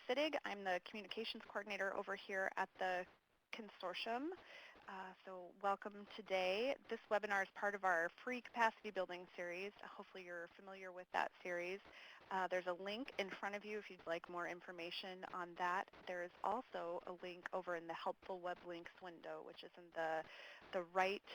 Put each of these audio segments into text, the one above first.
Sittig. I'm the communications coordinator over here at the consortium. So welcome today. This webinar is part of our free capacity building series. Hopefully you're familiar with that series. There's a link in front of you if you'd like more information on that. There is also a link over in the helpful web links window, which is in the right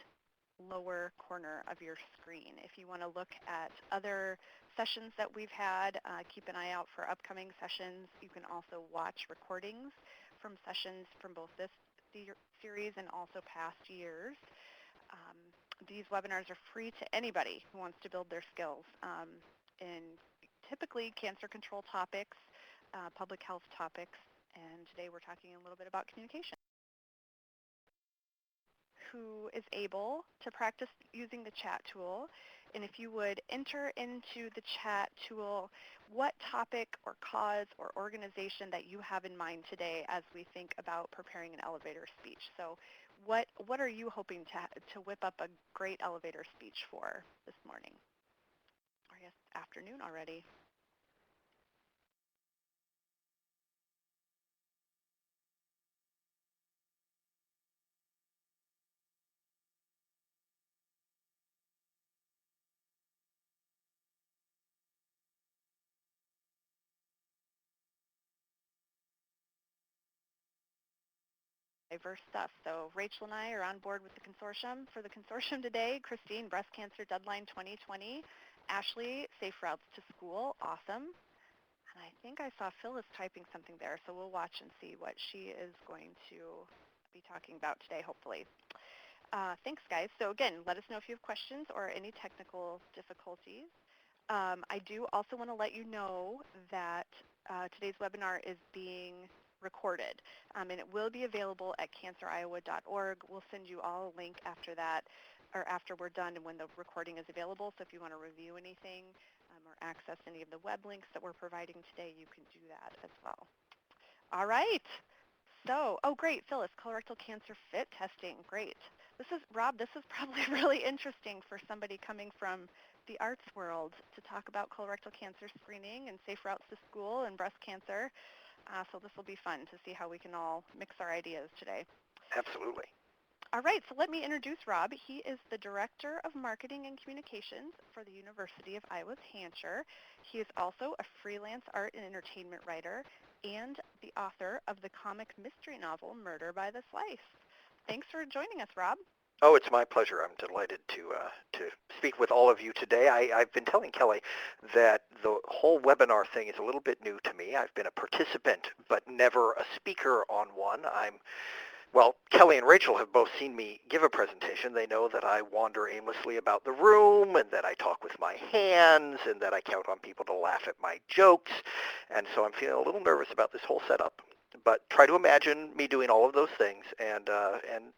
lower corner of your screen. If you want to look at other sessions that we've had, keep an eye out for upcoming sessions. You can also watch recordings from sessions from both this series and also past years. These webinars are free to anybody who wants to build their skills in typically cancer control topics, public health topics, and today we're talking a little bit about communication. Who is able to practice using the chat tool, and if you would enter into the chat tool what topic or cause or organization that you have in mind today as we think about preparing an elevator speech. So what are you hoping to whip up a great elevator speech for this morning? Or yes, afternoon already. Diverse stuff. So Rachel and I are on board with the consortium. For the consortium today, Christine, Breast Cancer Deadline 2020. Ashley, Safe Routes to School. Awesome. And I think I saw Phyllis typing something there, so we'll watch and see what she is going to be talking about today, hopefully. Thanks, guys. So again, let us know if you have questions or any technical difficulties. I do also want to let you know that today's webinar is being recorded, and it will be available at canceriowa.org. We'll send you all a link after that, or after we're done and when the recording is available. So if you want to review anything or access any of the web links that we're providing today, you can do that as well. All right. So, oh great, Phyllis, colorectal cancer fit testing, great. Rob, this is probably really interesting for somebody coming from the arts world to talk about colorectal cancer screening and safe routes to school and breast cancer. So this will be fun to see how we can all mix our ideas today. Absolutely. All right, so let me introduce Rob. He is the Director of Marketing and Communications for the University of Iowa's Hancher. He is also a freelance art and entertainment writer and the author of the comic mystery novel Murder by the Slice. Thanks for joining us, Rob. Oh, it's my pleasure. I'm delighted to speak with all of you today. I've been telling Kelly that the whole webinar thing is a little bit new to me. I've been a participant, but never a speaker on one. Well, Kelly and Rachel have both seen me give a presentation. They know that I wander aimlessly about the room and that I talk with my hands and that I count on people to laugh at my jokes. And so I'm feeling a little nervous about this whole setup. But try to imagine me doing all of those things and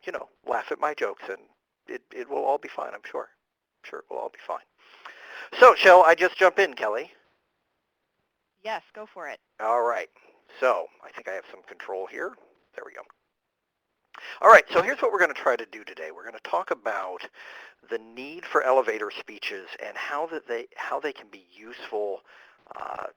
you know, laugh at my jokes, and it will all be fine, I'm sure. I'm sure it will all be fine. So shall I just jump in, Kelly? Yes, go for it. All right. So I think I have some control here. There we go. All right, so here's what we're going to try to do today. We're going to talk about the need for elevator speeches and how they can be useful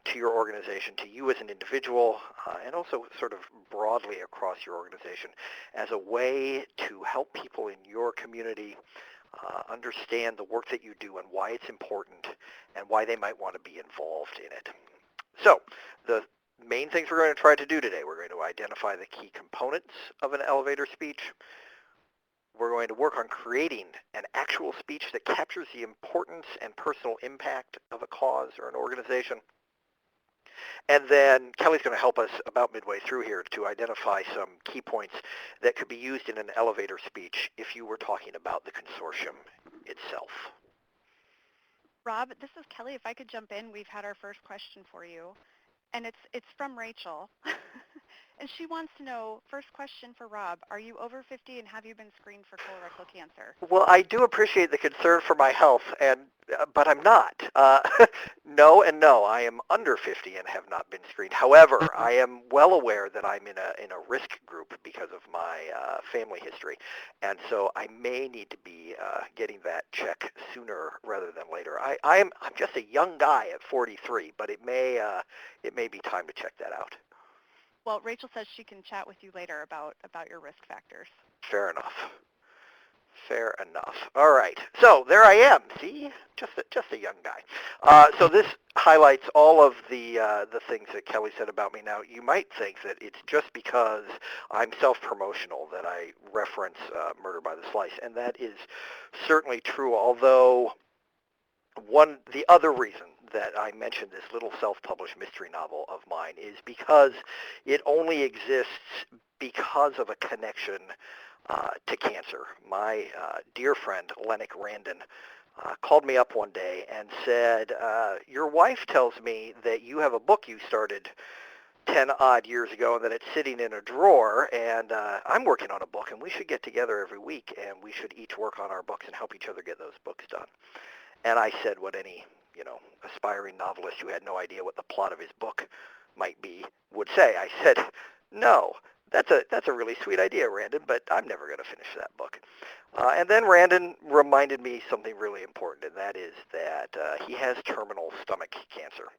to your organization, to you as an individual, and also sort of broadly across your organization as a way to help people in your community understand the work that you do and why it's important and why they might want to be involved in it. So the main things we're going to try to do today, we're going to identify the key components of an elevator speech. We're going to work on creating an actual speech that captures the importance and personal impact of a cause or an organization. And then Kelly's going to help us about midway through here to identify some key points that could be used in an elevator speech if you were talking about the consortium itself. Rob, this is Kelly. If I could jump in, we've had our first question for you, and it's from Rachel. And she wants to know, first question for Rob, are you over 50 and have you been screened for colorectal cancer? Well, I do appreciate the concern for my health, but I'm not. No and no. I am under 50 and have not been screened. However, I am well aware that I'm in a risk group because of my family history, and so I may need to be getting that check sooner rather than later. I'm just a young guy at 43, but it may be time to check that out. Well, Rachel says she can chat with you later about your risk factors. Fair enough. Fair enough. All right. So there I am. See, just a young guy. So this highlights all of the things that Kelly said about me. Now, you might think that it's just because I'm self-promotional that I reference Murder by the Slice, and that is certainly true. Although the other reason that I mentioned this little self-published mystery novel of mine is because it only exists because of a connection to cancer. My dear friend, Lennox Randon, called me up one day and said, your wife tells me that you have a book you started 10 odd years ago and that it's sitting in a drawer, and I'm working on a book, and we should get together every week, and we should each work on our books and help each other get those books done. And I said what any, aspiring novelist who had no idea what the plot of his book might be would say. I said, no, that's a really sweet idea, Randon, but I'm never going to finish that book. And then Randon reminded me something really important, and that is that he has terminal stomach cancer,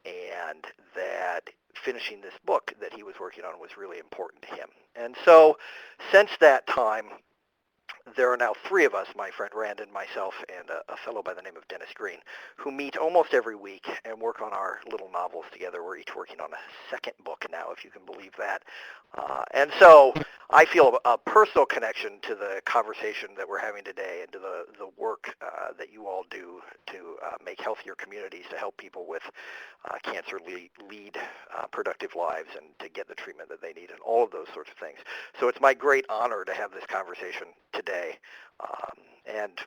and that finishing this book that he was working on was really important to him. And so since that time, there are now three of us, my friend Randon, myself, and a fellow by the name of Dennis Green, who meet almost every week and work on our little novels together. We're each working on a second book now, if you can believe that. And so I feel a personal connection to the conversation that we're having today and to the work that you all do to make healthier communities, to help people with cancer lead productive lives and to get the treatment that they need and all of those sorts of things. So it's my great honor to have this conversation today. And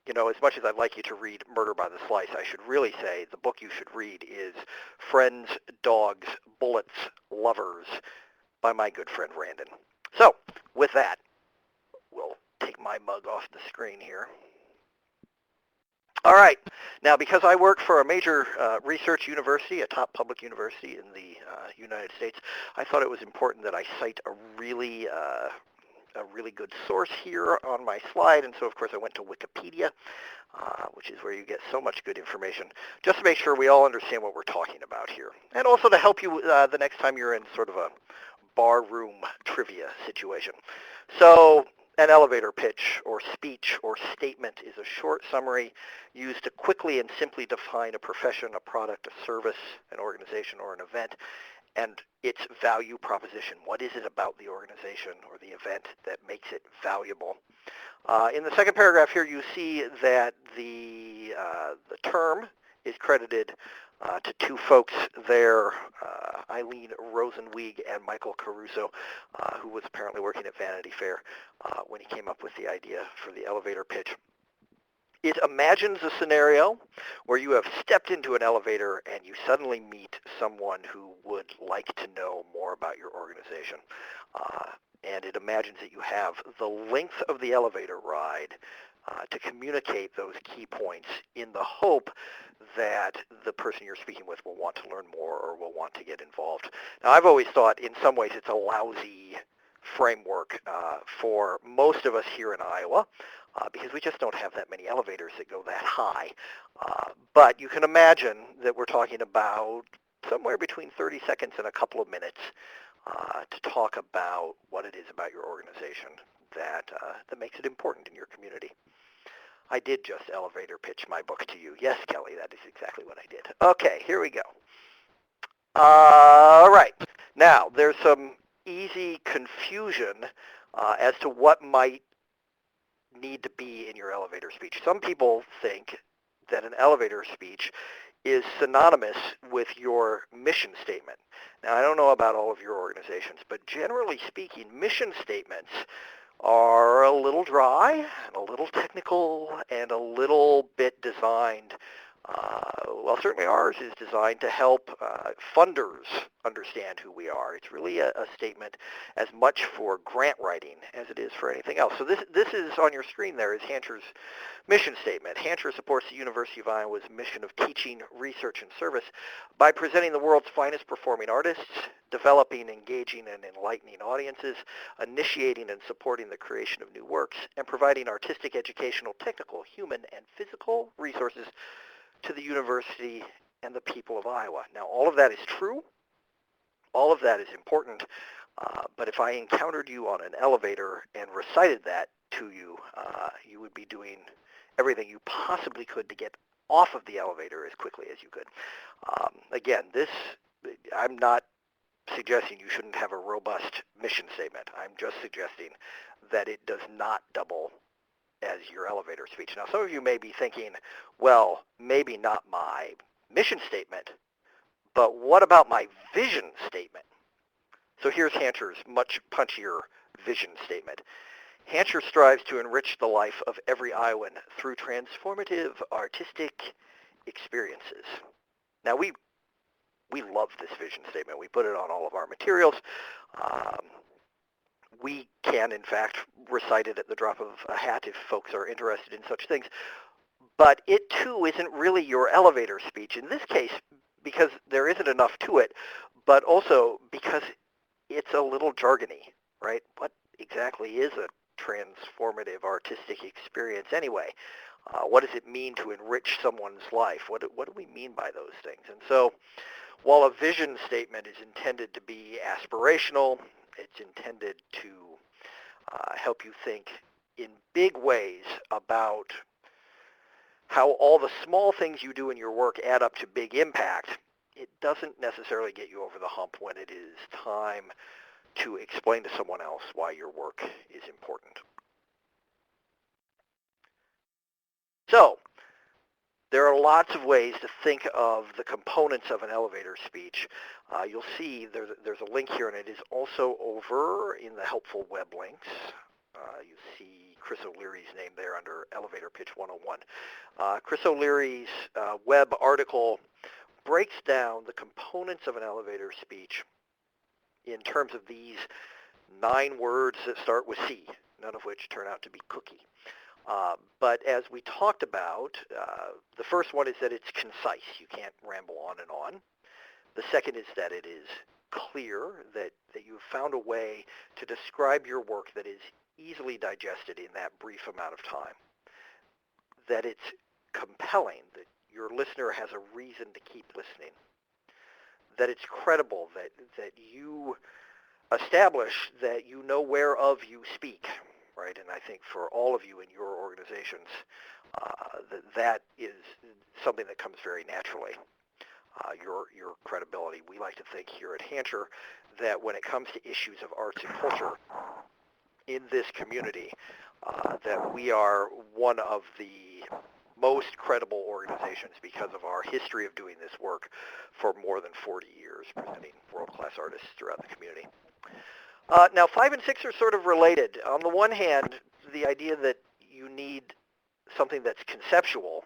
as much as I'd like you to read Murder by the Slice, I should really say the book you should read is Friends, Dogs, Bullets, Lovers by my good friend Randon. So with that, we'll take my mug off the screen here. All right. Now, because I work for a major research university, a top public university in the United States, I thought it was important that I cite a really good source here on my slide. And so, of course, I went to Wikipedia, which is where you get so much good information, just to make sure we all understand what we're talking about here. And also to help you the next time you're in sort of a barroom trivia situation. So an elevator pitch or speech or statement is a short summary used to quickly and simply define a profession, a product, a service, an organization, or an event, and its value proposition. What is it about the organization or the event that makes it valuable? In the second paragraph here, you see that the term is credited to two folks there, Eileen Rosenweig and Michael Caruso, who was apparently working at Vanity Fair when he came up with the idea for the elevator pitch. It imagines a scenario where you have stepped into an elevator and you suddenly meet someone who would like to know more about your organization. And it imagines that you have the length of the elevator ride to communicate those key points in the hope that the person you're speaking with will want to learn more or will want to get involved. Now, I've always thought in some ways it's a lousy framework for most of us here in Iowa because we just don't have that many elevators that go that high. But you can imagine that we're talking about somewhere between 30 seconds and a couple of minutes to talk about what it is about your organization that makes it important in your community. I did just elevator pitch my book to you. Yes, Kelly, that is exactly what I did. Okay, here we go. All right. Now, there's some easy confusion as to what might need to be in your elevator speech. Some people think that an elevator speech is synonymous with your mission statement. Now, I don't know about all of your organizations, but generally speaking, mission statements are a little dry and a little technical and a little bit designed. Well, certainly ours is designed to help funders understand who we are. It's really a statement as much for grant writing as it is for anything else. So this is on your screen there is Hancher's mission statement. Hancher supports the University of Iowa's mission of teaching, research, and service by presenting the world's finest performing artists, developing, engaging, and enlightening audiences, initiating and supporting the creation of new works, and providing artistic, educational, technical, human, and physical resources to the university and the people of Iowa. Now, all of that is true, All of that is important, but if I encountered you on an elevator and recited that to you, you would be doing everything you possibly could to get off of the elevator as quickly as you could. Again, I'm not suggesting you shouldn't have a robust mission statement. I'm just suggesting that it does not double as your elevator speech. Now, some of you may be thinking, well, maybe not my mission statement, but what about my vision statement? So here's Hancher's much punchier vision statement. Hancher strives to enrich the life of every Iowan through transformative artistic experiences. Now, we love this vision statement. We put it on all of our materials. We can, in fact, recite it at the drop of a hat if folks are interested in such things. But it, too, isn't really your elevator speech in this case because there isn't enough to it, but also because it's a little jargony, right? What exactly is a transformative artistic experience anyway? What does it mean to enrich someone's life? What do we mean by those things? And so while a vision statement is intended to be aspirational, it's intended to help you think in big ways about how all the small things you do in your work add up to big impact. It doesn't necessarily get you over the hump when it is time to explain to someone else why your work is important. So, there are lots of ways to think of the components of an elevator speech. You'll see there's a link here, and it is also over in the helpful web links. You see Chris O'Leary's name there under Elevator Pitch 101. Chris O'Leary's web article breaks down the components of an elevator speech in terms of these 9 words that start with C, none of which turn out to be cookie. But as we talked about, the first one is that it's concise. You can't ramble on and on. The second is that it is clear, that you've found a way to describe your work that is easily digested in that brief amount of time. That it's compelling, that your listener has a reason to keep listening. That it's credible, that you establish that you know whereof you speak, right? And I think for all of you in your organizations, that is something that comes very naturally. Your credibility. We like to think here at Hancher that when it comes to issues of arts and culture in this community, that we are one of the most credible organizations because of our history of doing this work for more than 40 years, presenting world-class artists throughout the community. Now, 5 and 6 are sort of related. On the one hand, the idea that you need something that's conceptual,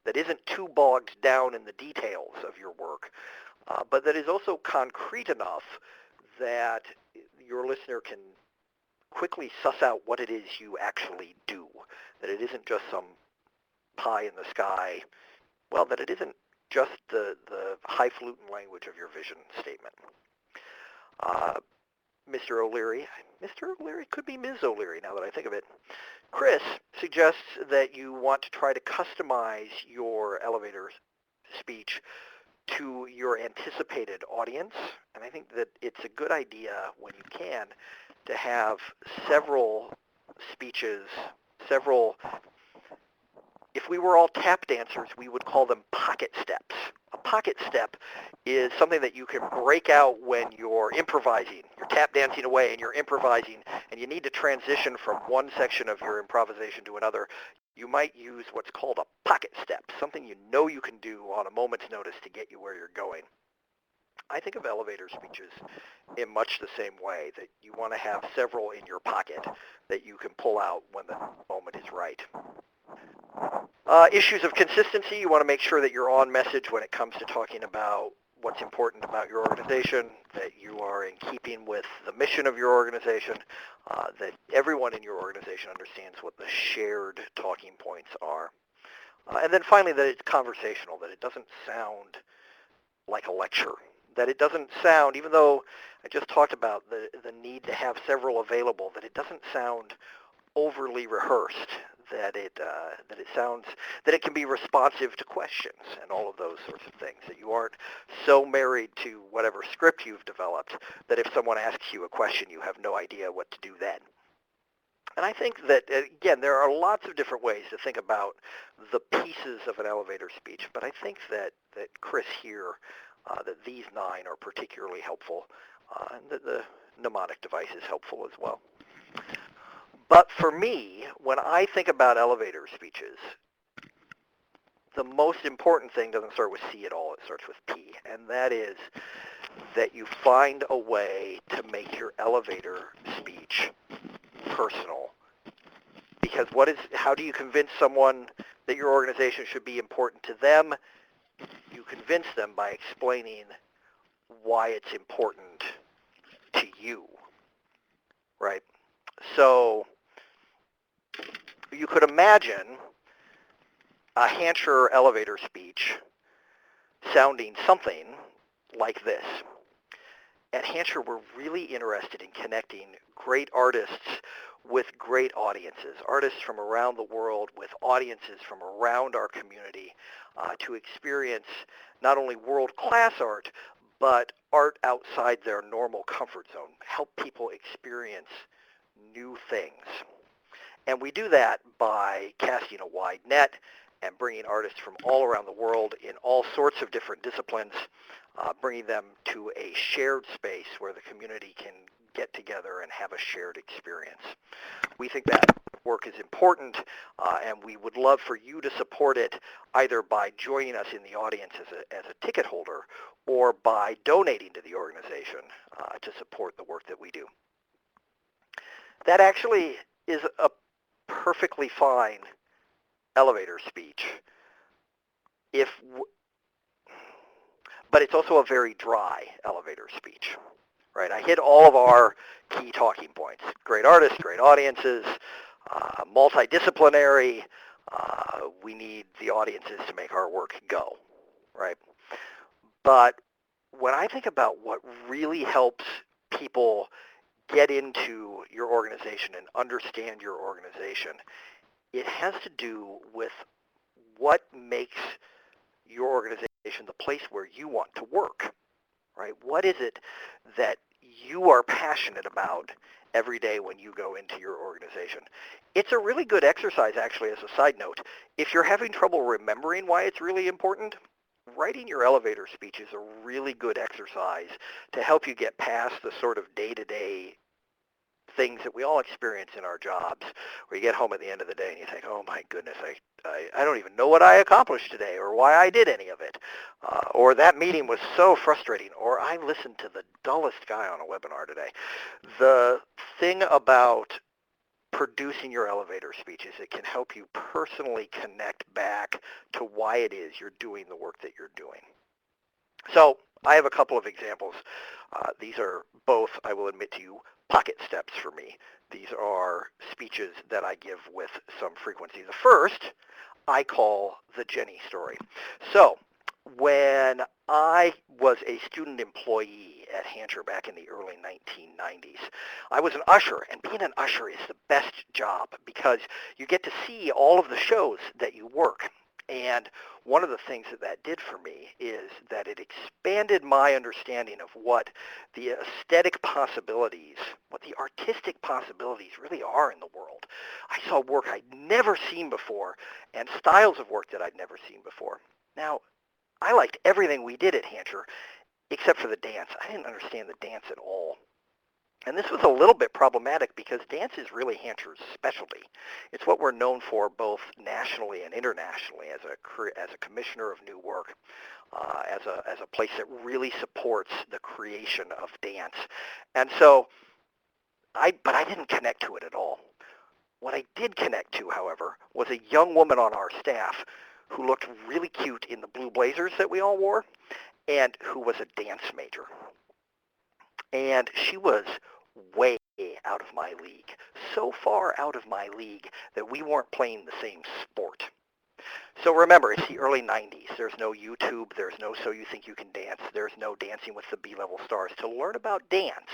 that isn't too bogged down in the details of your work, but that is also concrete enough that your listener can quickly suss out what it is you actually do, that it isn't just some pie in the sky, well, that it isn't just the highfalutin language of your vision statement. Mr. O'Leary could be Ms. O'Leary now that I think of it. Chris suggests that you want to try to customize your elevator speech to your anticipated audience, and I think that it's a good idea when you can to have several speeches, if we were all tap dancers, we would call them pocket steps. A pocket step is something that you can break out when you're improvising. You're tap dancing away and you're improvising, and you need to transition from one section of your improvisation to another. You might use what's called a pocket step, something you know you can do on a moment's notice to get you where you're going. I think of elevator speeches in much the same way, that you want to have several in your pocket that you can pull out when the moment is right. Issues of consistency, you want to make sure that you're on message when it comes to talking about what's important about your organization, that you are in keeping with the mission of your organization, that everyone in your organization understands what the shared talking points are. And then finally, that it's conversational, that it doesn't sound like a lecture, that it doesn't sound, even though I just talked about the need to have several available, that it doesn't sound overly rehearsed, that it sounds that it can be responsive to questions and all of those sorts of things. That you aren't so married to whatever script you've developed that if someone asks you a question, you have no idea what to do then. And I think that, again, there are lots of different ways to think about the pieces of an elevator speech, but I think that Chris here, that these 9 are particularly helpful, and that the mnemonic device is helpful as well. But for me, when I think about elevator speeches, the most important thing doesn't start with C at all, it starts with P, and that is that you find a way to make your elevator speech personal. Because how do you convince someone that your organization should be important to them? You convince them by explaining why it's important to you, right? So you could imagine a Hancher elevator speech sounding something like this. At Hancher, we're really interested in connecting great artists with great audiences, artists from around the world with audiences from around our community to experience not only world-class art, but art outside their normal comfort zone, help people experience new things. And we do that by casting a wide net and bringing artists from all around the world in all sorts of different disciplines, bringing them to a shared space where the community can get together and have a shared experience. We think that work is important, and we would love for you to support it either by joining us in the audience as a ticket holder or by donating to the organization to support the work that we do. That actually is a perfectly fine elevator speech, but it's also a very dry elevator speech, right? I hit all of our key talking points. Great artists, great audiences, multidisciplinary. We need the audiences to make our work go, right? But when I think about what really helps people get into your organization and understand your organization, it has to do with what makes your organization the place where you want to work, right? What is it that you are passionate about every day when you go into your organization? It's a really good exercise, actually, as a side note. If you're having trouble remembering why it's really important, writing your elevator speech is a really good exercise to help you get past the sort of day-to-day things that we all experience in our jobs, where you get home at the end of the day and you think, oh my goodness, I don't even know what I accomplished today or why I did any of it, or that meeting was so frustrating, or I listened to the dullest guy on a webinar today. The thing about producing your elevator speech is it can help you personally connect back to why it is you're doing the work that you're doing. So I have a couple of examples. These are both, I will admit to you, pocket steps for me. These are speeches that I give with some frequency. The first I call the Jenny story. So when I was a student employee at Hancher back in the early 1990s, I was an usher, and being an usher is the best job because you get to see all of the shows that you work. And one of the things that did for me is that it expanded my understanding of what the aesthetic possibilities, what the artistic possibilities really are in the world. I saw work I'd never seen before and styles of work that I'd never seen before. Now, I liked everything we did at Hancher except for the dance. I didn't understand the dance at all. And this was a little bit problematic because dance is really Hancher's specialty. It's what we're known for both nationally and internationally as a commissioner of new work, as a place that really supports the creation of dance. And so, but I didn't connect to it at all. What I did connect to, however, was a young woman on our staff who looked really cute in the blue blazers that we all wore and who was a dance major. And she was way out of my league, so far out of my league that we weren't playing the same sport. So remember, it's the early 90s. There's no YouTube. There's no So You Think You Can Dance. There's no Dancing with the B-Level Stars. To learn about dance,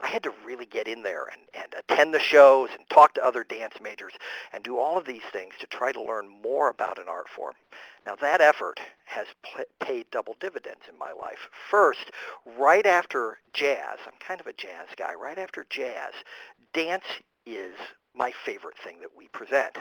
I had to really get in there and attend the shows and talk to other dance majors and do all of these things to try to learn more about an art form. Now that effort has paid double dividends in my life. First, right after jazz, I'm kind of a jazz guy, right after jazz, dance is my favorite thing that we present.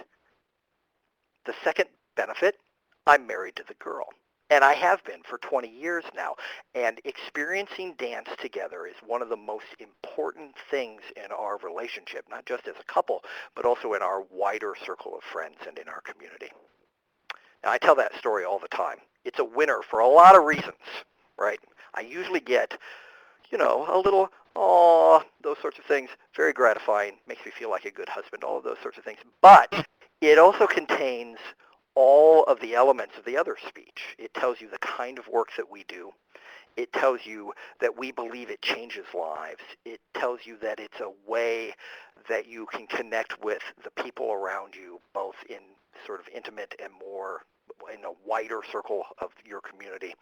The second benefit, I'm married to the girl. And I have been for 20 years now. And experiencing dance together is one of the most important things in our relationship, not just as a couple, but also in our wider circle of friends and in our community. Now, I tell that story all the time. It's a winner for a lot of reasons, right? I usually get, a little, aw, those sorts of things. Very gratifying. Makes me feel like a good husband, all of those sorts of things. But it also contains all of the elements of the other speech. It tells you the kind of work that we do. It tells you that we believe it changes lives. It tells you that it's a way that you can connect with the people around you, both in sort of intimate and more in a wider circle of your community.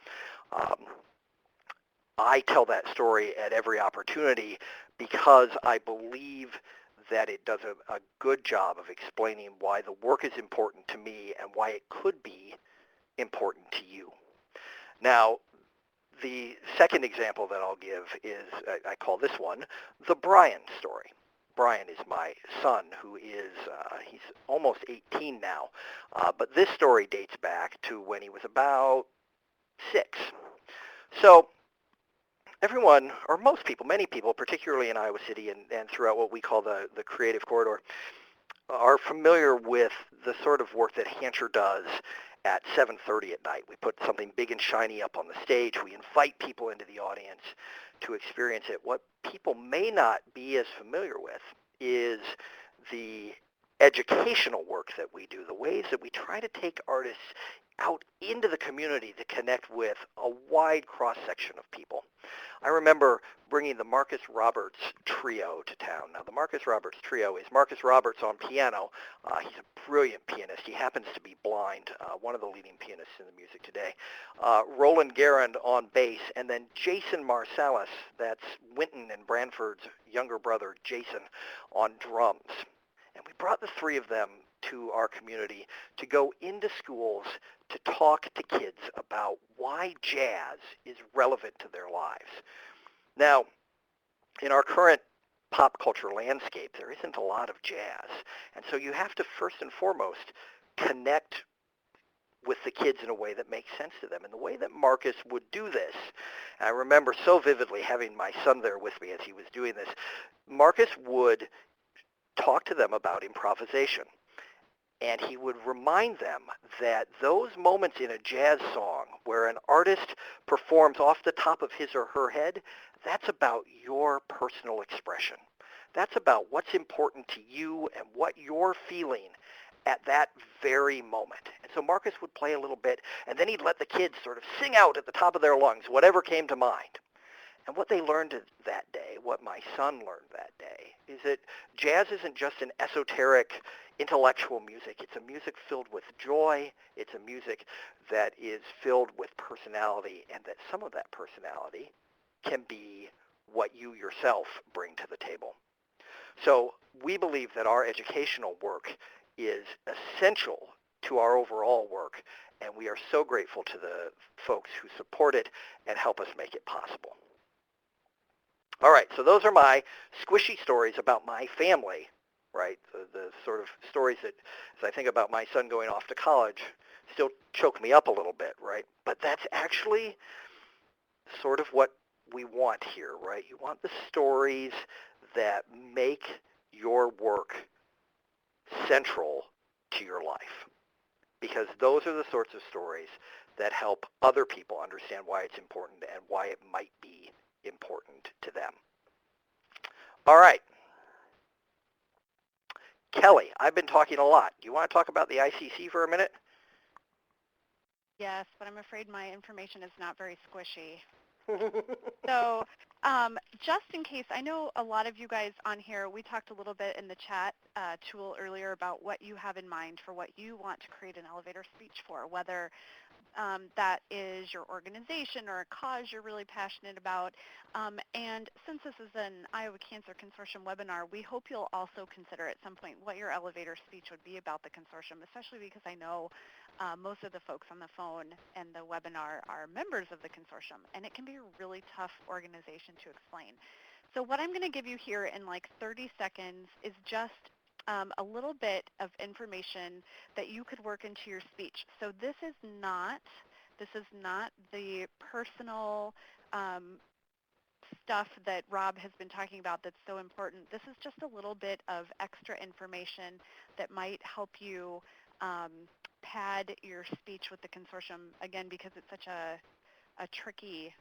I tell that story at every opportunity because I believe that it does a good job of explaining why the work is important to me and why it could be important to you. Now, the second example that I'll give is, I call this one, the Brian story. Brian is my son, who is, he's almost 18 now, but this story dates back to when he was about 6. So everyone, or most people, many people, particularly in Iowa City and throughout what we call the creative corridor, are familiar with the sort of work that Hancher does at 7:30 at night. We put something big and shiny up on the stage. We invite people into the audience to experience it. What people may not be as familiar with is the educational work that we do, the ways that we try to take artists out into the community to connect with a wide cross-section of people. I remember bringing the Marcus Roberts Trio to town. Now, the Marcus Roberts Trio is Marcus Roberts on piano. He's a brilliant pianist. He happens to be blind, one of the leading pianists in the music today. Roland Garand on bass, and then Jason Marsalis, that's Winton and Branford's younger brother, Jason, on drums. And we brought the three of them to our community to go into schools to talk to kids about why jazz is relevant to their lives. Now, in our current pop culture landscape, there isn't a lot of jazz. And so you have to first and foremost connect with the kids in a way that makes sense to them. And the way that Marcus would do this, and I remember so vividly having my son there with me as he was doing this, Marcus would talk to them about improvisation. And he would remind them that those moments in a jazz song where an artist performs off the top of his or her head, that's about your personal expression. That's about what's important to you and what you're feeling at that very moment. And so Marcus would play a little bit, and then he'd let the kids sort of sing out at the top of their lungs, whatever came to mind. And what they learned that day, what my son learned that day, is that jazz isn't just an esoteric, intellectual music. It's a music filled with joy. It's a music that is filled with personality, and that some of that personality can be what you yourself bring to the table. So we believe that our educational work is essential to our overall work, and we are so grateful to the folks who support it and help us make it possible. All right, so those are my squishy stories about my family, right? The sort of stories that, as I think about my son going off to college, still choke me up a little bit, right? But that's actually sort of what we want here, right? You want the stories that make your work central to your life, because those are the sorts of stories that help other people understand why it's important and why it might be important to them. All right. Kelly, I've been talking a lot. Do you want to talk about the ICC for a minute? Yes, but I'm afraid my information is not very squishy. So just in case, I know a lot of you guys on here, we talked a little bit in the chat tool earlier about what you have in mind for what you want to create an elevator speech for, whether that is your organization or a cause you're really passionate about. And since this is an Iowa Cancer Consortium webinar, we hope you'll also consider at some point what your elevator speech would be about the consortium, especially because I know most of the folks on the phone and the webinar are members of the consortium, and it can be a really tough organization to explain. So what I'm going to give you here in like 30 seconds is just a little bit of information that you could work into your speech. So this is not the personal stuff that Rob has been talking about that's so important. This is just a little bit of extra information that might help you pad your speech with the consortium, again, because it's such a tricky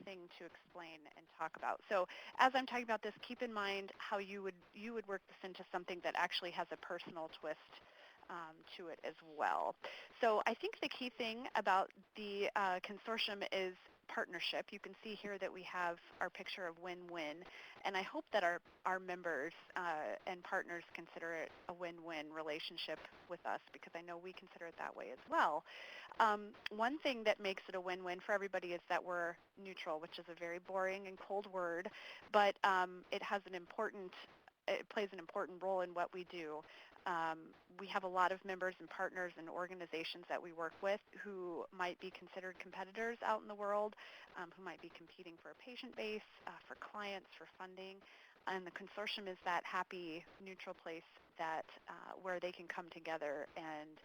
thing to explain and talk about. So as I'm talking about this, keep in mind how you would work this into something that actually has a personal twist to it as well. So I think the key thing about the consortium is partnership. You can see here that we have our picture of win-win, and I hope that our members and partners consider it a win-win relationship with us, because I know we consider it that way as well. One thing that makes it a win-win for everybody is that we're neutral, which is a very boring and cold word, but it plays an important role in what we do. We have a lot of members and partners and organizations that we work with who might be considered competitors out in the world, who might be competing for a patient base, for clients, for funding. And the consortium is that happy, neutral place that where they can come together and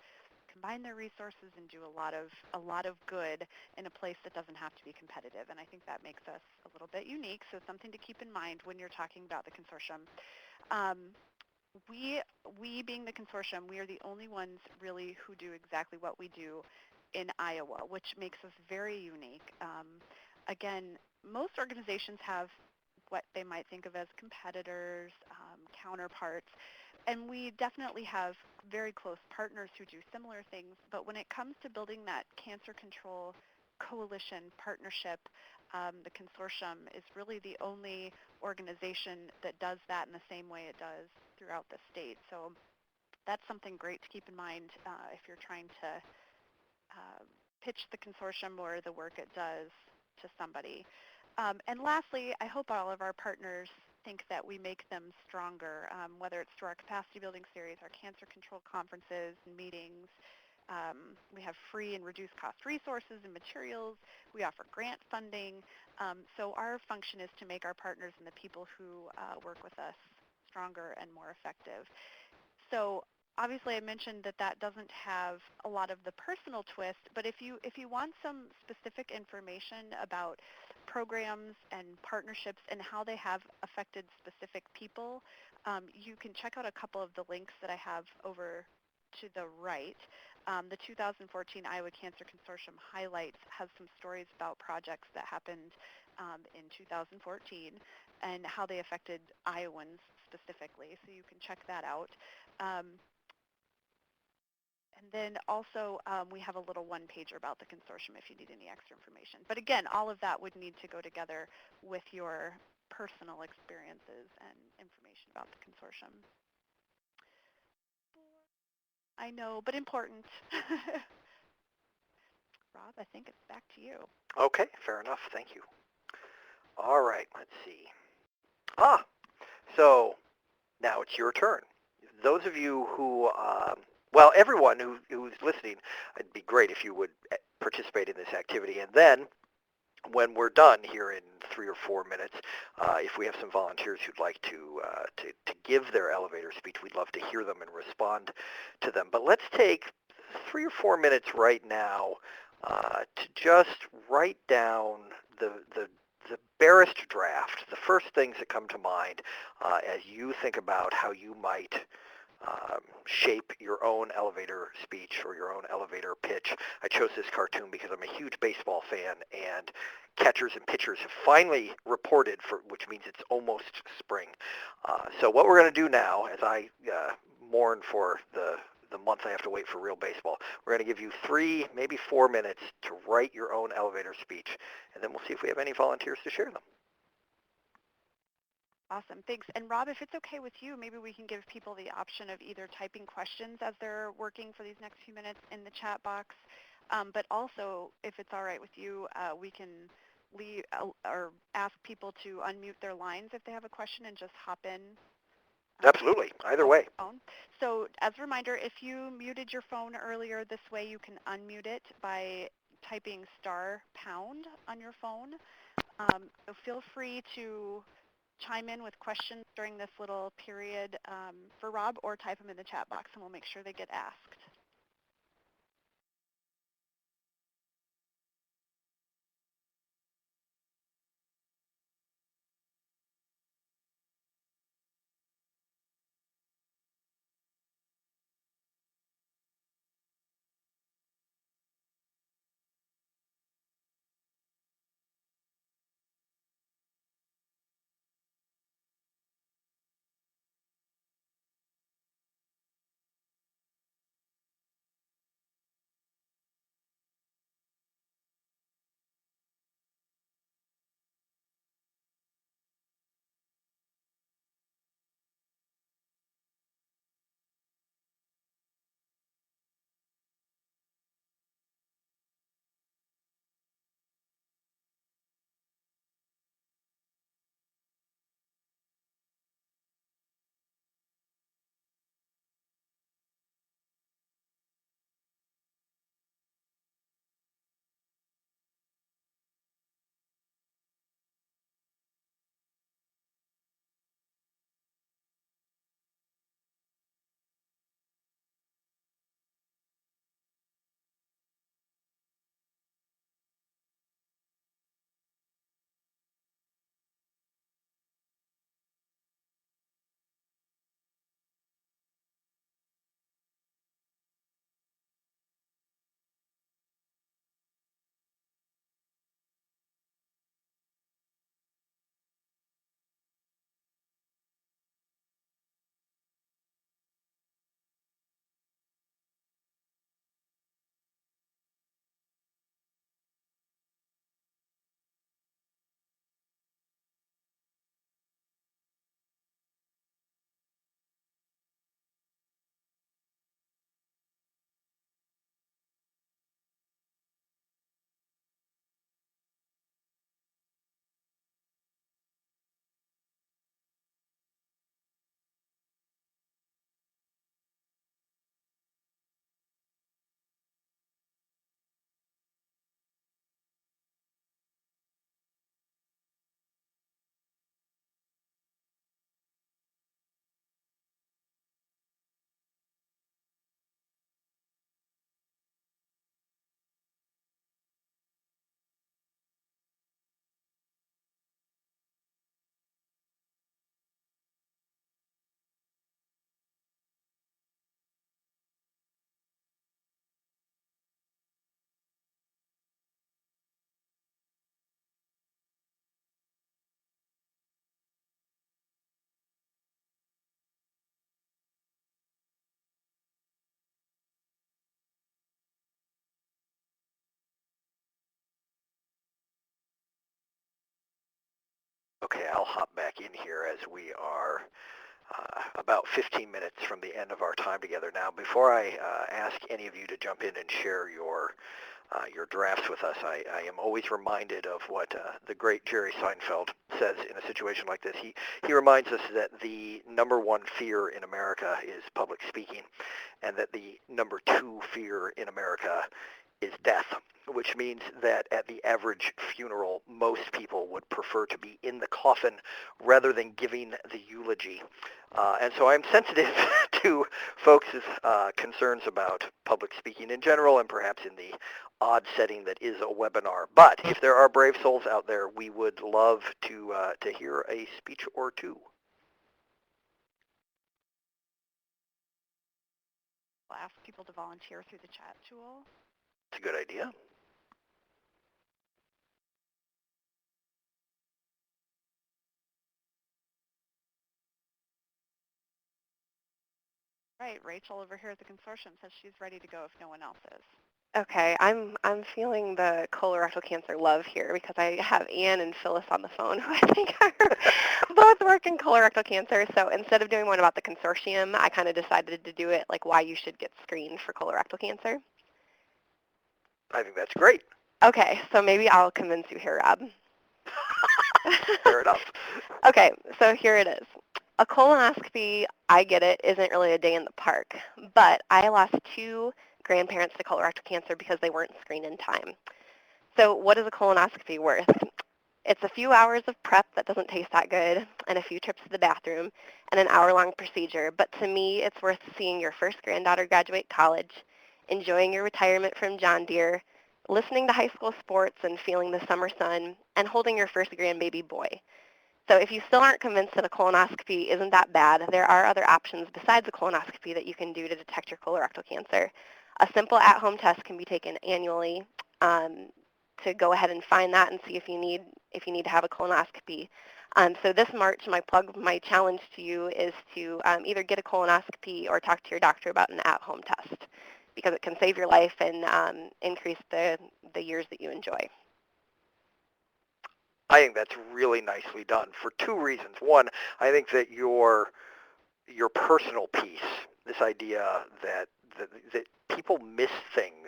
combine their resources and do a lot of good in a place that doesn't have to be competitive. And I think that makes us a little bit unique. So something to keep in mind when you're talking about the consortium. We being the consortium, we are the only ones really who do exactly what we do in Iowa, which makes us very unique. Again, most organizations have what they might think of as competitors, counterparts, and we definitely have very close partners who do similar things, but when it comes to building that cancer control coalition partnership, the consortium is really the only organization that does that in the same way it does throughout the state. So that's something great to keep in mind if you're trying to pitch the consortium or the work it does to somebody. And lastly, I hope all of our partners think that we make them stronger, whether it's through our capacity building series, our cancer control conferences and meetings. We have free and reduced cost resources and materials. We offer grant funding. So our function is to make our partners and the people who work with us stronger and more effective. So obviously I mentioned that that doesn't have a lot of the personal twist, but if you want some specific information about programs and partnerships and how they have affected specific people, you can check out a couple of the links that I have over to the right. The 2014 Iowa Cancer Consortium highlights has some stories about projects that happened in 2014 and how they affected Iowans specifically, so you can check that out. And then also we have a little one-pager about the consortium if you need any extra information. But again, all of that would need to go together with your personal experiences and information about the consortium. I know, but important. Rob, I think it's back to you. Okay, fair enough. Thank you. All right, let's see. So now it's your turn. Those of you who, well, everyone who's listening, it'd be great if you would participate in this activity. And then when we're done here in 3 or 4 minutes, if we have some volunteers who'd like to give their elevator speech, we'd love to hear them and respond to them. But let's take 3 or 4 minutes right now to just write down the barest draft, the first things that come to mind as you think about how you might shape your own elevator speech or your own elevator pitch. I chose this cartoon because I'm a huge baseball fan, and catchers and pitchers have finally reported, which means it's almost spring. So what we're going to do now, as I mourn for the month I have to wait for real baseball, we're going to give you 3, maybe 4 minutes to write your own elevator speech, and then we'll see if we have any volunteers to share them. Awesome, thanks. And Rob, if it's okay with you, maybe we can give people the option of either typing questions as they're working for these next few minutes in the chat box, But also, if it's all right with you, we can leave or ask people to unmute their lines if they have a question and just hop in Absolutely. Either over way. the phone. So as a reminder, if you muted your phone earlier, this way you can unmute it by typing *# on your phone. So feel free to chime in with questions during this little period for Rob, or type them in the chat box and we'll make sure they get asked. Okay, I'll hop back in here as we are about 15 minutes from the end of our time together now. Before I ask any of you to jump in and share your drafts with us, I am always reminded of what the great Jerry Seinfeld says in a situation like this. He reminds us that the number one fear in America is public speaking, and that the number two fear in America is death, which means that at the average funeral, most people would prefer to be in the coffin rather than giving the eulogy. And so I'm sensitive to folks' concerns about public speaking in general, and perhaps in the odd setting that is a webinar. But if there are brave souls out there, we would love to hear a speech or two. We'll ask people to volunteer through the chat tool. It's a good idea. Right, Rachel over here at the consortium says she's ready to go if no one else is. Okay, I'm feeling the colorectal cancer love here because I have Ann and Phyllis on the phone who I think are both work in colorectal cancer. So instead of doing one about the consortium, I kind of decided to do it like why you should get screened for colorectal cancer. I think that's great. Okay, so maybe I'll convince you here, Rob. Fair enough. Okay, so here it is. A colonoscopy, I get it, isn't really a day in the park, but I lost 2 grandparents to colorectal cancer because they weren't screened in time. So what is a colonoscopy worth? It's a few hours of prep that doesn't taste that good, and a few trips to the bathroom, and an hour-long procedure. But to me, it's worth seeing your first granddaughter graduate college, enjoying your retirement from John Deere, listening to high school sports and feeling the summer sun, and holding your first grandbaby boy. So if you still aren't convinced that a colonoscopy isn't that bad, there are other options besides a colonoscopy that you can do to detect your colorectal cancer. A simple at-home test can be taken annually to go ahead and find that and see if you need to have a colonoscopy. So this March, my challenge to you is to either get a colonoscopy or talk to your doctor about an at-home test because it can save your life and increase the years that you enjoy. I think that's really nicely done for 2 reasons. One, I think that your personal piece, this idea that people miss things,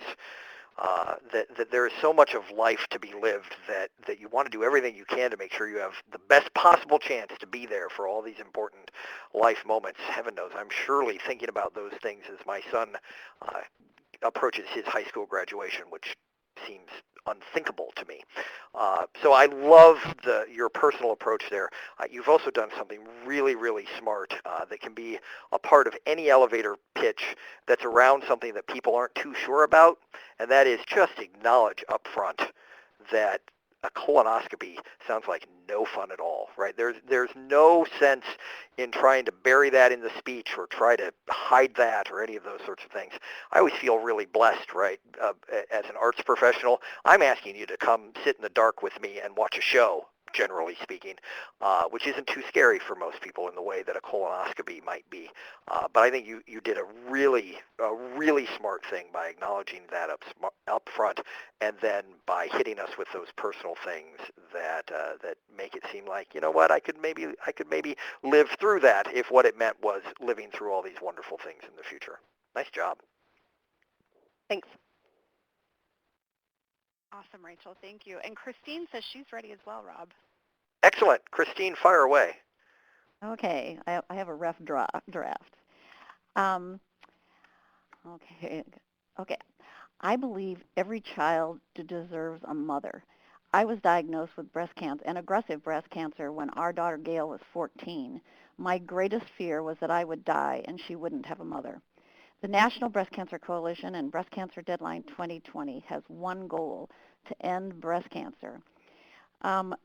that there is so much of life to be lived that you want to do everything you can to make sure you have the best possible chance to be there for all these important life moments. Heaven knows, I'm surely thinking about those things as my son approaches his high school graduation, which seems unthinkable to me. So I love your personal approach there. You've also done something really, really smart that can be a part of any elevator pitch that's around something that people aren't too sure about, and that is just acknowledge up front that a colonoscopy sounds like no fun at all, right? There's no sense in trying to bury that in the speech or try to hide that or any of those sorts of things. I always feel really blessed, right? As an arts professional, I'm asking you to come sit in the dark with me and watch a show, generally speaking, which isn't too scary for most people in the way that a colonoscopy might be. But I think you did a really smart thing by acknowledging that up front, and then by hitting us with those personal things that make it seem like, you know what, I could maybe live through that if what it meant was living through all these wonderful things in the future. Nice job. Thanks. Awesome, Rachel. Thank you. And Christine says she's ready as well, Rob. Excellent. Christine, fire away. Okay, I have a rough draft. Um, okay, okay. I believe every child deserves a mother. I was diagnosed with breast cancer, and aggressive breast cancer, when our daughter Gail was 14. My greatest fear was that I would die and she wouldn't have a mother. The National Breast Cancer Coalition and Breast Cancer Deadline 2020 has one goal: to end breast cancer.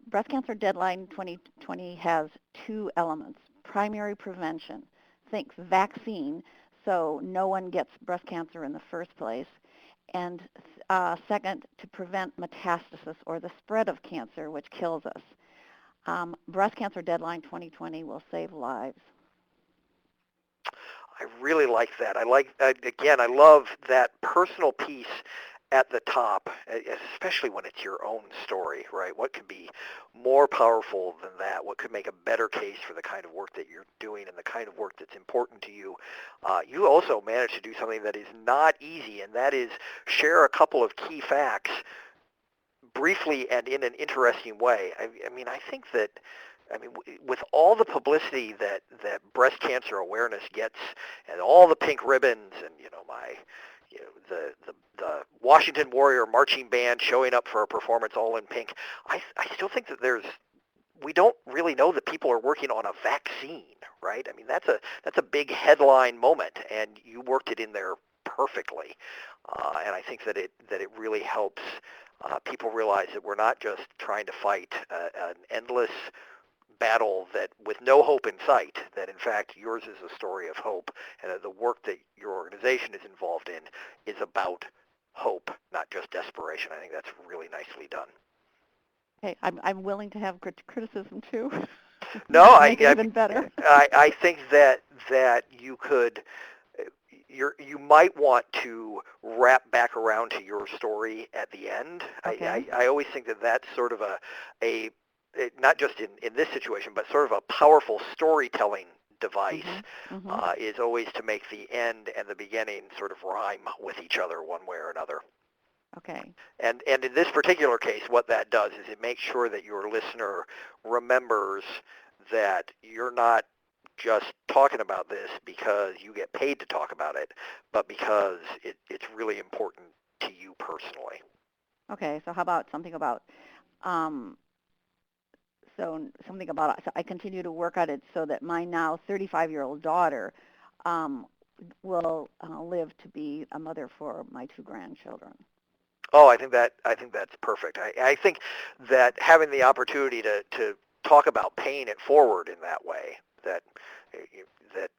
Breast Cancer Deadline 2020 has 2 elements: primary prevention, think vaccine, so no one gets breast cancer in the first place, and second, to prevent metastasis or the spread of cancer, which kills us. Breast Cancer Deadline 2020 will save lives. I really like that. I love that personal piece at the top, especially when it's your own story, right? What could be more powerful than that? What could make a better case for the kind of work that you're doing and the kind of work that's important to you? You also managed to do something that is not easy, and that is share a couple of key facts briefly and in an interesting way. I think that with all the publicity that breast cancer awareness gets, and all the pink ribbons, and the Washington Warrior marching band showing up for a performance all in pink, I still think that we don't really know that people are working on a vaccine, right? That's a big headline moment, and you worked it in there perfectly, and I think that it really helps people realize that we're not just trying to fight an endless battle that with no hope in sight, that in fact yours is a story of hope, and that the work that your organization is involved in is about hope, not just desperation. I think that's really nicely done. Okay, I'm willing to have criticism too. No, Make it even better. I think that you could. You might want to wrap back around to your story at the end. Okay. I always think that that's sort of not just in this situation, but sort of a powerful storytelling device is always to make the end and the beginning sort of rhyme with each other one way or another. Okay. And in this particular case, what that does is it makes sure that your listener remembers that you're not just talking about this because you get paid to talk about it, but because it's really important to you personally. Okay. So how about something about um, so I continue to work on it so that my now 35-year-old daughter um, will live to be a mother for my 2 grandchildren. Oh, I think that's perfect. I think that having the opportunity to talk about paying it forward in that way, that that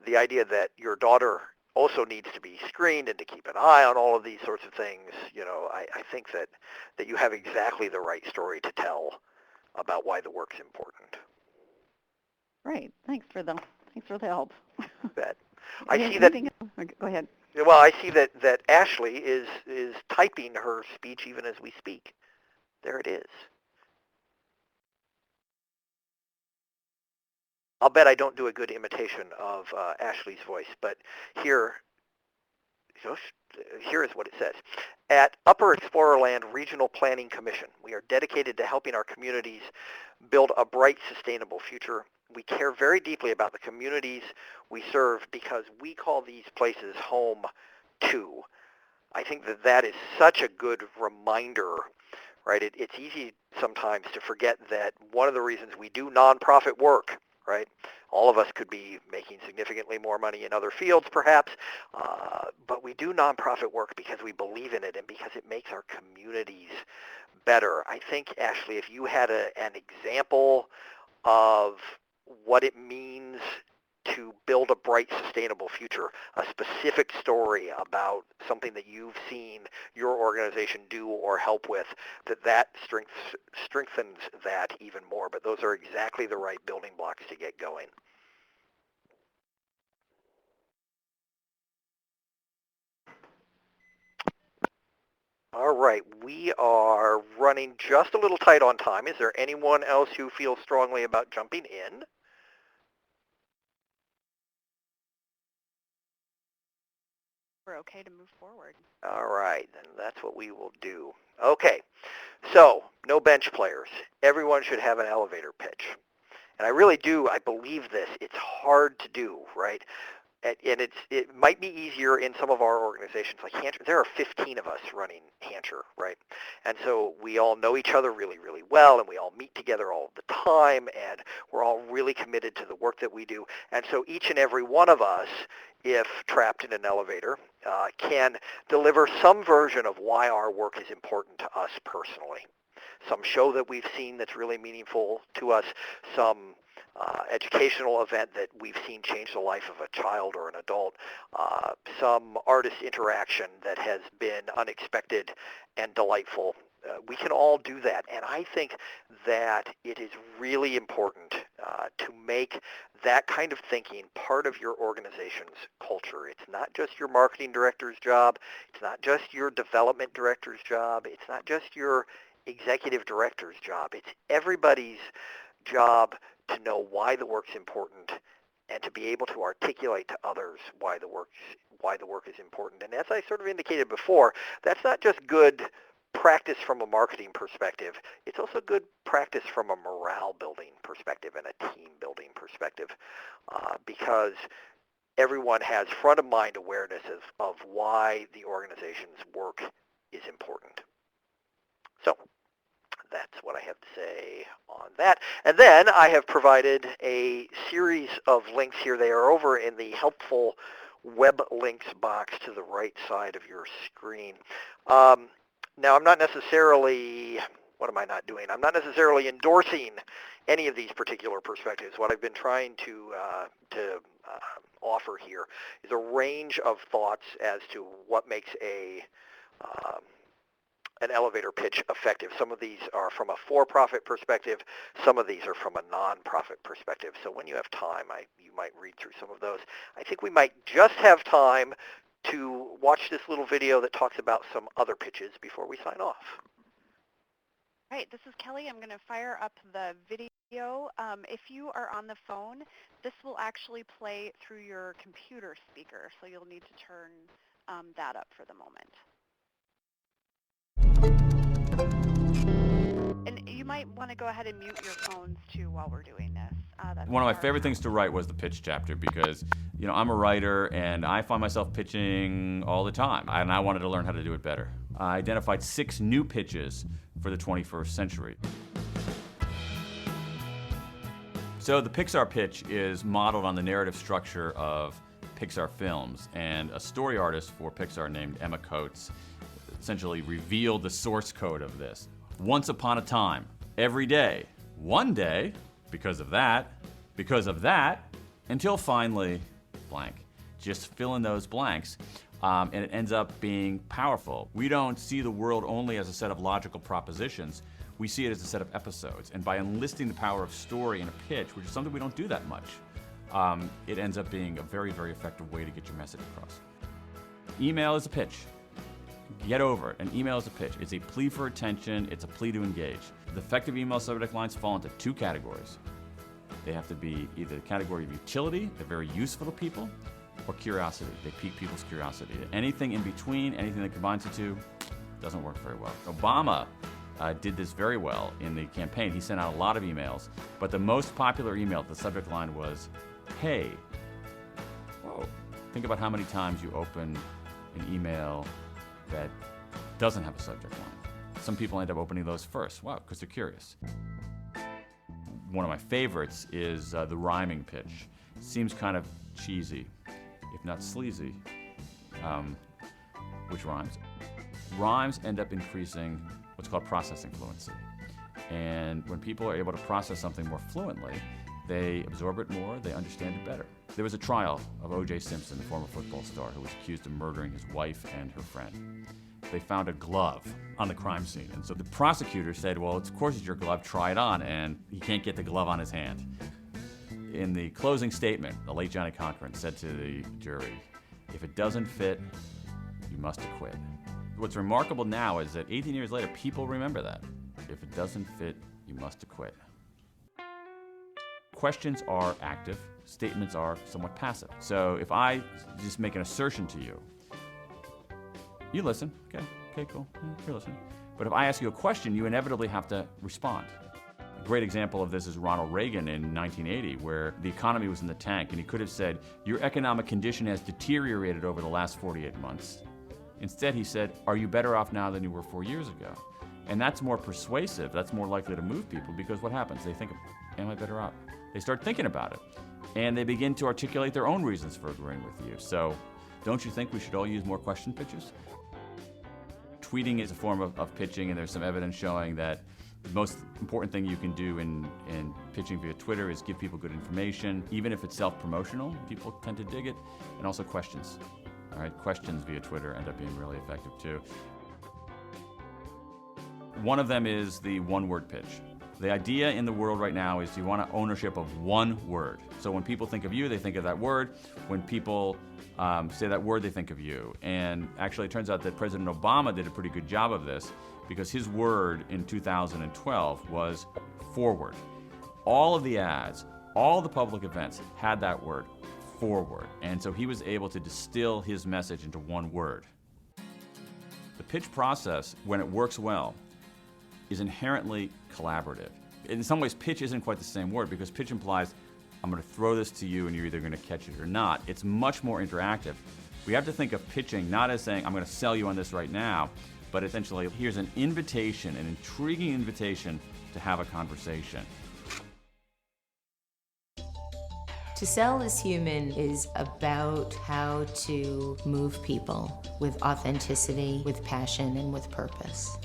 the idea that your daughter also needs to be screened and to keep an eye on all of these sorts of things, I think that you have exactly the right story to tell about why the work's important. Right. Thanks for the help. That I see that. Anything else? Okay, go ahead. Well, I see that Ashley is typing her speech even as we speak. There it is. I'll bet I don't do a good imitation of Ashley's voice, but here, here is what it says. At Upper Explorerland Regional Planning Commission, we are dedicated to helping our communities build a bright, sustainable future. We care very deeply about the communities we serve because we call these places home too. I think that is such a good reminder, right? It's easy sometimes to forget that one of the reasons we do nonprofit work, right? All of us could be making significantly more money in other fields, perhaps, but we do nonprofit work because we believe in it and because it makes our communities better. I think, Ashley, if you had an example of what it means to build a bright, sustainable future, a specific story about something that you've seen your organization do or help with, that strengthens that even more. But those are exactly the right building blocks to get going. All right, we are running just a little tight on time. Is there anyone else who feels strongly about jumping in? We're okay to move forward. All right, then that's what we will do. Okay, so no bench players. Everyone should have an elevator pitch. And I really do, I believe this. It's hard to do, right? And it might be easier in some of our organizations like Hancher. There are 15 of us running Hancher, right? And so we all know each other really, really well, and we all meet together all the time, and we're all really committed to the work that we do. And so each and every one of us, if trapped in an elevator, can deliver some version of why our work is important to us personally. Some show that we've seen that's really meaningful to us, some educational event that we've seen change the life of a child or an adult, some artist interaction that has been unexpected and delightful. We can all do that, and I think that it is really important to make that kind of thinking part of your organization's culture. It's not just your marketing director's job. It's not just your development director's job. It's not just your executive director's job. It's everybody's job to know why the work's important and to be able to articulate to others why the work is important. And as I sort of indicated before, that's not just good practice from a marketing perspective. It's also good practice from a morale building perspective and a team building perspective, because everyone has front of mind awareness of why the organization's work is important. So that's what I have to say on that. And then I have provided a series of links here. They are over in the helpful web links box to the right side of your screen. Now, I'm not necessarily, what am I not doing? I'm not necessarily endorsing any of these particular perspectives. What I've been trying to offer here is a range of thoughts as to what makes an elevator pitch effective. Some of these are from a for-profit perspective. Some of these are from a non-profit perspective. So when you have time, you might read through some of those. I think we might just have time to watch this little video that talks about some other pitches before we sign off. All right, this is Kelly. I'm going to fire up the video. If you are on the phone, this will actually play through your computer speaker, so you'll need to turn that up for the moment. might want to go ahead and mute your phones too while we're doing this. That's One of my our favorite things to write was the pitch chapter because, I'm a writer and I find myself pitching all the time, and I wanted to learn how to do it better. I identified 6 new pitches for the 21st century. So the Pixar pitch is modeled on the narrative structure of Pixar films, and a story artist for Pixar named Emma Coates essentially revealed the source code of this. Once upon a time, every day, one day, because of that, until finally, blank. Just fill in those blanks, and it ends up being powerful. We don't see the world only as a set of logical propositions. We see it as a set of episodes, and by enlisting the power of story in a pitch, which is something we don't do that much, it ends up being a very, very effective way to get your message across. Email is a pitch. Get over it. An email is a pitch. It's a plea for attention. It's a plea to engage. The effective email subject lines fall into 2 categories. They have to be either the category of utility, they're very useful to people, or curiosity. They pique people's curiosity. Anything in between, anything that combines the two, doesn't work very well. Obama did this very well in the campaign. He sent out a lot of emails, but the most popular email, the subject line was, "Hey." Whoa. Think about how many times you open an email that doesn't have a subject line. Some people end up opening those first. Wow, because they're curious. One of my favorites is the rhyming pitch. Seems kind of cheesy, if not sleazy, which rhymes. Rhymes end up increasing what's called processing fluency. And when people are able to process something more fluently, they absorb it more, they understand it better. There was a trial of O.J. Simpson, the former football star, who was accused of murdering his wife and her friend. They found a glove on the crime scene. And so the prosecutor said, well, of course it's your glove, try it on. And he can't get the glove on his hand. In the closing statement, the late Johnny Cochran said to the jury, if it doesn't fit, you must acquit. What's remarkable now is that 18 years later, people remember that. If it doesn't fit, you must acquit. Questions are active, statements are somewhat passive. So if I just make an assertion to you, you listen, okay, cool, you're listening. But if I ask you a question, you inevitably have to respond. A great example of this is Ronald Reagan in 1980, where the economy was in the tank, and he could have said, your economic condition has deteriorated over the last 48 months. Instead, he said, are you better off now than you were 4 years ago? And that's more persuasive, that's more likely to move people, because what happens? They think, am I better off? They start thinking about it, and they begin to articulate their own reasons for agreeing with you. So don't you think we should all use more question pitches? Tweeting is a form of pitching, and there's some evidence showing that the most important thing you can do in pitching via Twitter is give people good information. Even if it's self-promotional, people tend to dig it, and also questions. All right, questions via Twitter end up being really effective too. One of them is the one-word pitch. The idea in the world right now is you want ownership of one word. So when people think of you, they think of that word. When people say that word, they think of you. And actually, it turns out that President Obama did a pretty good job of this because his word in 2012 was forward. All of the ads, all the public events had that word, forward. And so he was able to distill his message into one word. The pitch process, when it works well, is inherently collaborative. In some ways, pitch isn't quite the same word because pitch implies I'm going to throw this to you and you're either going to catch it or not. It's much more interactive. We have to think of pitching not as saying I'm going to sell you on this right now, but essentially here's an invitation, an intriguing invitation to have a conversation. To Sell is Human is about how to move people with authenticity, with passion, and with purpose.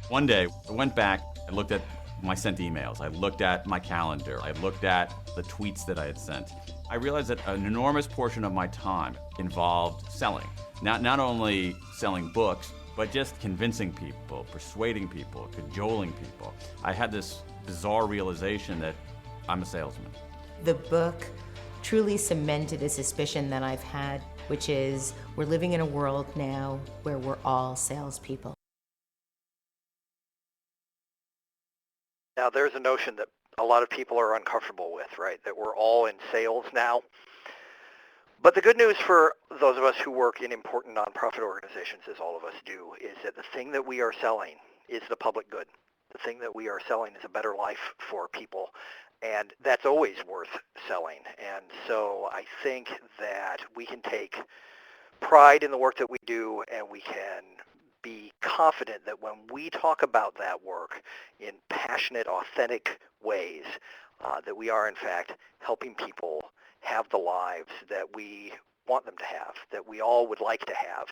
One day, I went back and looked at my sent emails. I looked at my calendar. I looked at the tweets that I had sent. I realized that an enormous portion of my time involved selling. Not only selling books, but just convincing people, persuading people, cajoling people. I had this bizarre realization that I'm a salesman. The book truly cemented a suspicion that I've had, which is we're living in a world now where we're all salespeople. Now, there's a notion that a lot of people are uncomfortable with, right? That we're all in sales now. But the good news for those of us who work in important nonprofit organizations, as all of us do, is that the thing that we are selling is the public good. The thing that we are selling is a better life for people, and that's always worth selling. And so I think that we can take pride in the work that we do, and we can be confident that when we talk about that work in passionate, authentic ways, that we are in fact helping people have the lives that we want them to have, that we all would like to have.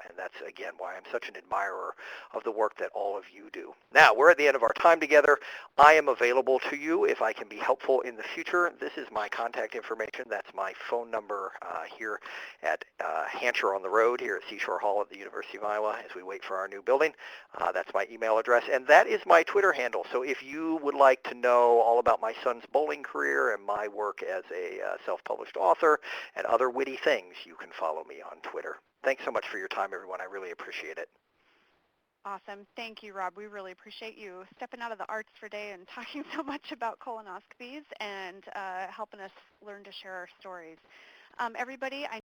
And that's, again, why I'm such an admirer of the work that all of you do. Now, we're at the end of our time together. I am available to you if I can be helpful in the future. This is my contact information. That's my phone number here at Hancher on the Road here at Seashore Hall at the University of Iowa as we wait for our new building. That's my email address, and that is my Twitter handle. So if you would like to know all about my son's bowling career and my work as a self-published author and other witty things, you can follow me on Twitter. Thanks so much for your time, everyone. I really appreciate it. Awesome. Thank you, Rob. We really appreciate you stepping out of the arts for a day and talking so much about colonoscopies and helping us learn to share our stories. Everybody, I